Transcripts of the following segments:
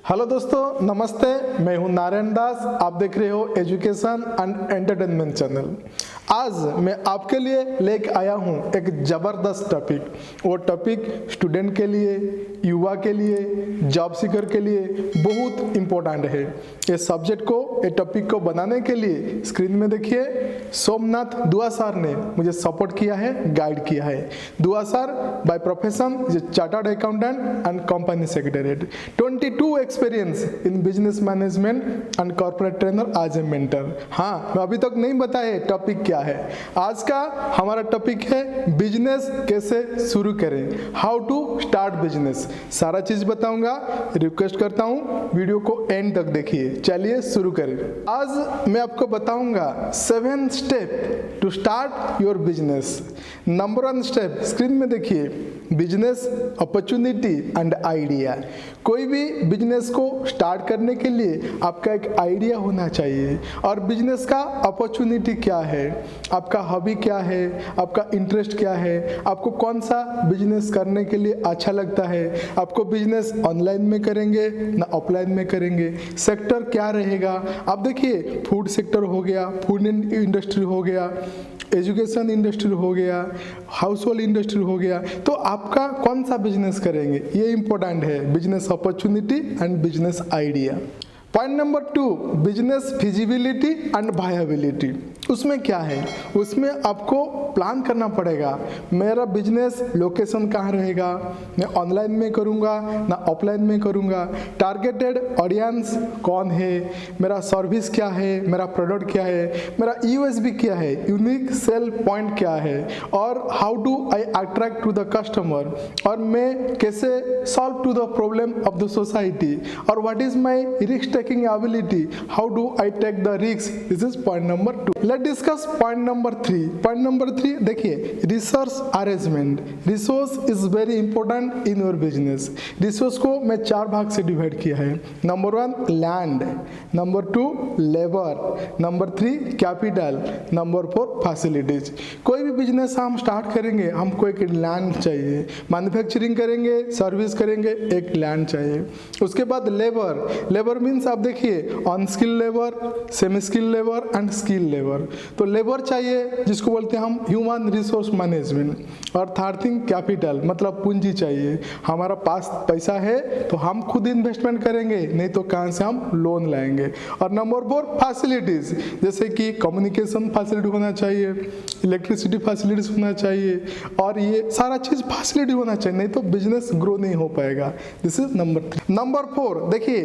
Hello दोस्तों, नमस्ते। मैं हूं नारायण दास। आप देख रहे हो एजुकेशन एंड एंटरटेनमेंट चैनल। आज मैं आपके लिए लेके आया हूं एक ज़बरदस्त टॉपिक। वो टॉपिक स्टूडेंट के लिए, युवा के लिए, जॉब सीकर के लिए बहुत इम्पोर्टेंट है। ये सब्जेक्ट को, ये टॉपिक को बनाने के लिए स्क्रीन में देखिए, सोमनाथ दुआ सर ने मुझे सपोर्ट किया है, गाइड किया है। Dua sir by profession is chartered accountant and company secretary, 22 experience in business management and corporate trainer as a mentor. हाँ, मैं अभी तक नहीं बताया टॉपिक क्या है। आज का हमारा टॉपिक है बिजनेस कैसे शुरू करें, हाउ टू स्टार्ट बिजनेस। सारा चीज बताऊंगा। रिक्वेस्ट करता हूं वीडियो को एंड तक देखिए। चलिए शुरू करें। आज मैं आपको बताऊंगा 7 step to start your business. Number 1 step screen में देखिए, बिजनेस अपॉर्चुनिटी एंड आइडिया। कोई भी बिजनेस को स्टार्ट करने के लिए आपका एक आइडिया होना चाहिए। और बिजनेस का अपॉर्चुनिटी क्या है, आपका हॉबी क्या है, आपका इंटरेस्ट क्या है, आपको कौन सा बिजनेस करने के लिए अच्छा लगता है, आपको बिजनेस ऑनलाइन में करेंगे ना ऑफलाइन में करेंगे, सेक्टर क्या रहेगा। आप देखिए, फूड सेक्टर हो गया, फूड इंडस्ट्री हो गया, एजुकेशन इंडस्ट्री हो गया, हाउस होल्ड इंडस्ट्री हो गया, तो आपका कौन सा बिजनेस करेंगे, ये इंपॉर्टेंट है। Business opportunity and business idea. Point number 2, business feasibility and viability. उसमें क्या है, उसमें आपको प्लान करना पड़ेगा। मेरा बिजनेस लोकेशन कहाँ रहेगा, मैं ऑनलाइन में करूँगा ना ऑफलाइन में करूँगा, टारगेटेड ऑडियंस कौन है, मेरा सर्विस क्या है, मेरा प्रोडक्ट क्या है, मेरा यूएसपी क्या है, यूनिक सेल पॉइंट क्या है, और how do I attract to the customer, और मैं कैसे solve to the problem of the society, और what is my risk taking ability, how do I take the risk. This is point number 2। Let discuss point number 3। Point number 3 देखिए, resource arrangement. Resource is very important in your business. Resource को मैं 4 भाग से divide किया है। Number 1 land, number 2 labour, number 3 capital, number 4 facilities. कोई भी business हम स्टार्ट करेंगे, हमको एक लैंड चाहिए। मैन्युफैक्चरिंग करेंगे, सर्विस करेंगे, एक लैंड चाहिए। उसके बाद लेबर। लेबर मीन्स आप देखिए, on skill labour, semi skill labour and skill labour. तो लेबर चाहिए, जिसको बोलते हैं हम ह्यूमन रिसोर्स मैनेजमेंट। और थर्ड थिंग कैपिटल, मतलब पूंजी चाहिए। हमारा पास पैसा है तो हम खुद इन्वेस्टमेंट करेंगे, नहीं तो कहाँ से हम लोन लाएंगे। और नंबर 4 फैसिलिटीज, जैसे कि कम्युनिकेशन फैसिलिटी होना चाहिए, इलेक्ट्रिसिटी फैसिलिटीज होना चाहिए, और ये सारा चीज फैसिलिटी होना चाहिए, नहीं तो बिजनेस ग्रो नहीं हो पाएगा। This is number 3। नंबर 4 देखिए,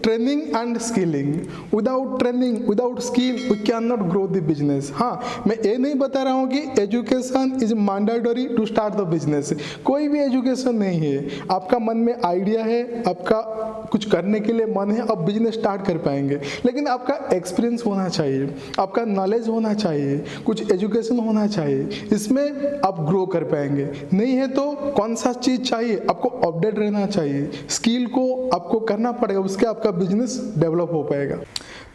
training and skilling. Without training, without skill we can not grow the business. हाँ, मैं ये नहीं बता रहा हूँ कि education is mandatory to start the business. कोई भी एजुकेशन नहीं है, आपका मन में आइडिया है, आपका कुछ करने के लिए मन है, आप बिजनेस स्टार्ट कर पाएंगे। लेकिन आपका एक्सपीरियंस होना चाहिए, आपका नॉलेज होना चाहिए, कुछ एजुकेशन होना चाहिए, इसमें आप ग्रो कर पाएंगे। नहीं है तो कौन सा चीज चाहिए, आपको अपडेट रहना चाहिए, स्किल को आपको करना पड़ेगा, उसके आपका बिजनेस डेवलप हो पाएगा।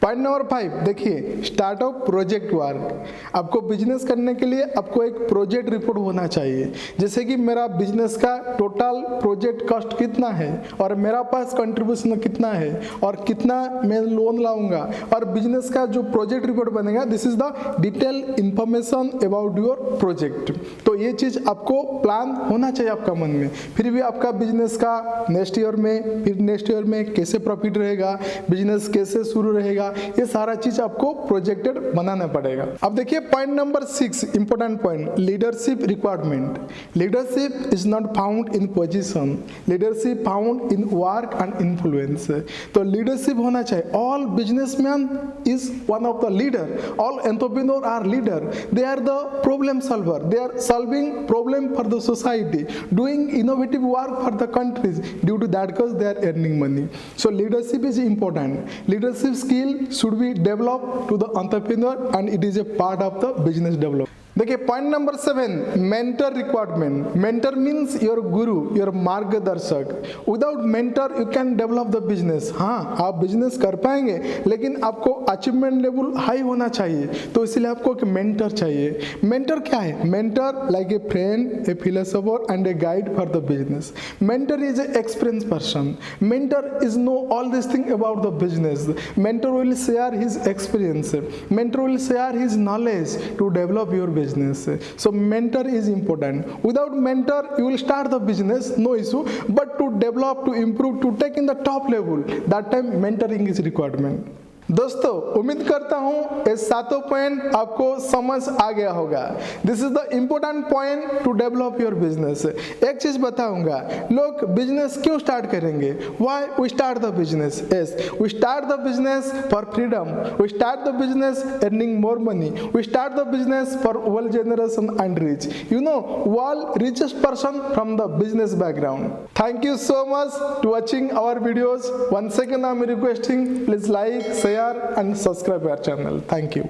पॉइंट नंबर 5 देखिए, स्टार्टअप प्रोजेक्ट वर्क। आपको बिजनेस करने के लिए आपको एक प्रोजेक्ट रिपोर्ट होना चाहिए, जैसे कि मेरा बिजनेस का टोटल प्रोजेक्ट कॉस्ट कितना है, और मेरा पास कंट्रीब्यूशन कितना है, और कितना मैं लोन लाऊंगा, और बिजनेस का जो प्रोजेक्ट रिपोर्ट बनेगा, this is the detail information about your project. तो ये चीज आपको प्लान होना चाहिए आपका मन में। फिर भी आपका बिजनेस का नेक्स्ट ईयर में, फिर नेक्स्ट ईयर में कैसे प्रॉफिट रहेगा, बिजनेस कैसे शुरू रहेगा, ये सारा चीज आपको प्रोजेक्टेड बनाना पड़ेगा। अब देखिए point number 6, important point, leadership requirement. Leadership is not found in position, leadership found in work and influence. तो लीडरशिप होना चाहिए। All businessman is one of the leader, all entrepreneur are leader, they are the problem solver, they are solving problem for the society, doing innovative work for the countries, due to that cause they are earning money. So leadership is important. Leadership skill should be developed to the entrepreneur and it is a part of the business development. देखिए point number 7, mentor requirement. Mentor means your Guru, your मार्गदर्शक। Without mentor you can develop the business. हाँ, आप business कर पाएंगे, लेकिन आपको achievement level high होना चाहिए, तो इसलिए आपको एक मेंटर चाहिए। मेंटर क्या है? Mentor like a friend, A philosopher and a guide for the business. Mentor is a experience person. Mentor is know all this thing about the business. Mentor will share his experience, mentor will share his knowledge to develop your business. So mentor is important. Without mentor you will start the business, no issue, but to develop, to improve, to take in the top level, that time mentoring is requirement. दोस्तों उम्मीद करता हूँ ये सातों point आपको समझ आ गया होगा। This is the important point to develop your business. एक चीज बताऊंगा, लोग बिजनेस क्यों स्टार्ट करेंगे? Why we start the business? Yes, we start the business for freedom, we start the business earning more money, we start the business for world generation and rich, you know, world richest person from the business background. Thank you so much to watching our videos. Once again I am requesting, please like, share and subscribe our channel. Thank you.